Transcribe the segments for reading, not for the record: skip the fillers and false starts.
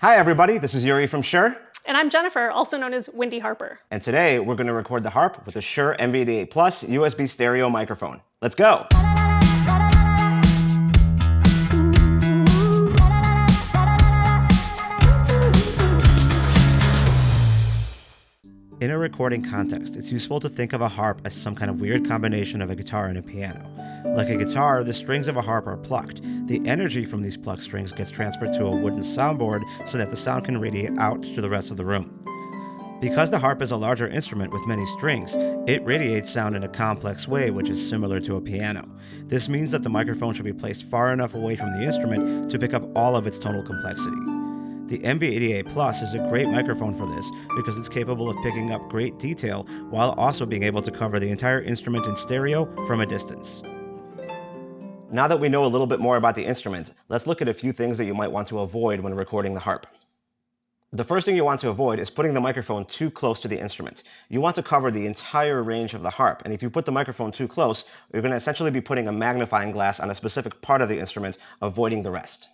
Hi everybody, this is Yuri from Shure. And I'm Jennifer, also known as Windy Harper. And today we're going to record the harp with the Shure MV88 USB stereo microphone. Let's go! In a recording context, it's useful to think of a harp as some kind of weird combination of a guitar and a piano. Like a guitar, the strings of a harp are plucked. The energy from these plucked strings gets transferred to a wooden soundboard so that the sound can radiate out to the rest of the room. Because the harp is a larger instrument with many strings, it radiates sound in a complex way, which is similar to a piano. This means that the microphone should be placed far enough away from the instrument to pick up all of its tonal complexity. The MV88 Plus is a great microphone for this because it's capable of picking up great detail while also being able to cover the entire instrument in stereo from a distance. Now that we know a little bit more about the instrument, let's look at a few things that you might want to avoid when recording the harp. The first thing you want to avoid is putting the microphone too close to the instrument. You want to cover the entire range of the harp, and if you put the microphone too close, you're going to essentially be putting a magnifying glass on a specific part of the instrument, avoiding the rest.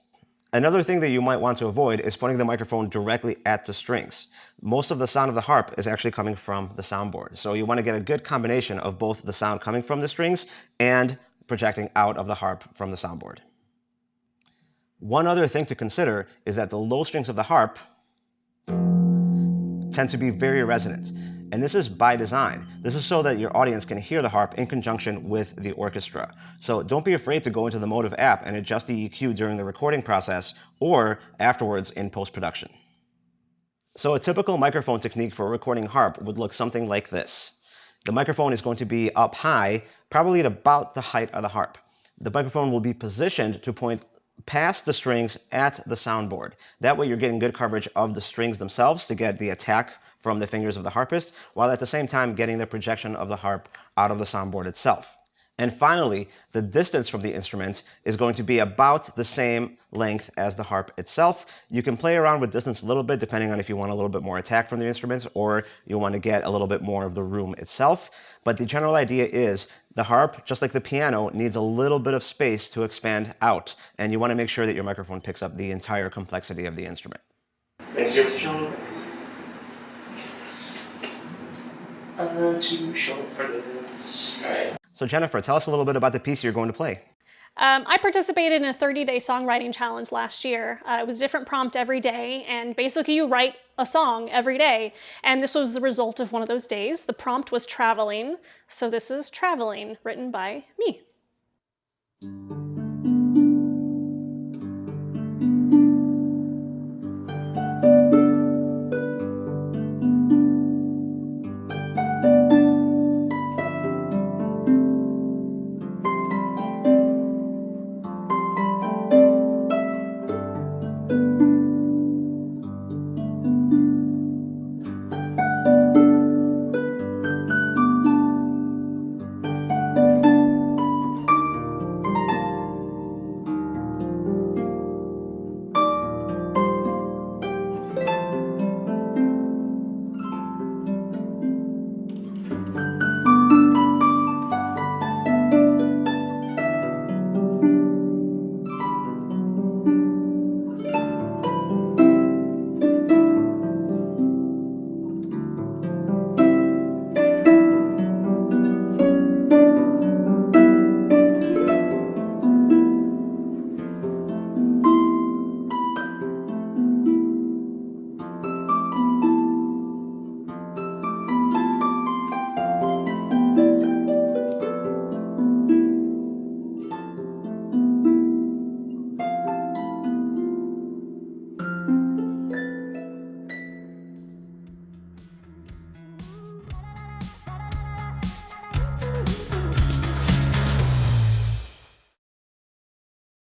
Another thing that you might want to avoid is putting the microphone directly at the strings. Most of the sound of the harp is actually coming from the soundboard, so you want to get a good combination of both the sound coming from the strings and projecting out of the harp from the soundboard. One other thing to consider is that the low strings of the harp tend to be very resonant, and this is by design. This is so that your audience can hear the harp in conjunction with the orchestra. So don't be afraid to go into the Motive app and adjust the EQ during the recording process or afterwards in post-production. So a typical microphone technique for a recording harp would look something like this. The microphone is going to be up high, probably at about the height of the harp. The microphone will be positioned to point past the strings at the soundboard. That way you're getting good coverage of the strings themselves to get the attack from the fingers of the harpist, while at the same time getting the projection of the harp out of the soundboard itself. And finally, the distance from the instrument is going to be about the same length as the harp itself. You can play around with distance a little bit depending on if you want a little bit more attack from the instruments or you want to get a little bit more of the room itself. But the general idea is the harp, just like the piano, needs a little bit of space to expand out, and you want to make sure that your microphone picks up the entire complexity of the instrument. Next year, Sean. I'm too short for this. All right. So Jennifer, tell us a little bit about the piece you're going to play. I participated in a 30-day songwriting challenge last year. It was a different prompt every day, and basically you write a song every day. And this was the result of one of those days. The prompt was traveling, so this is Traveling, written by me.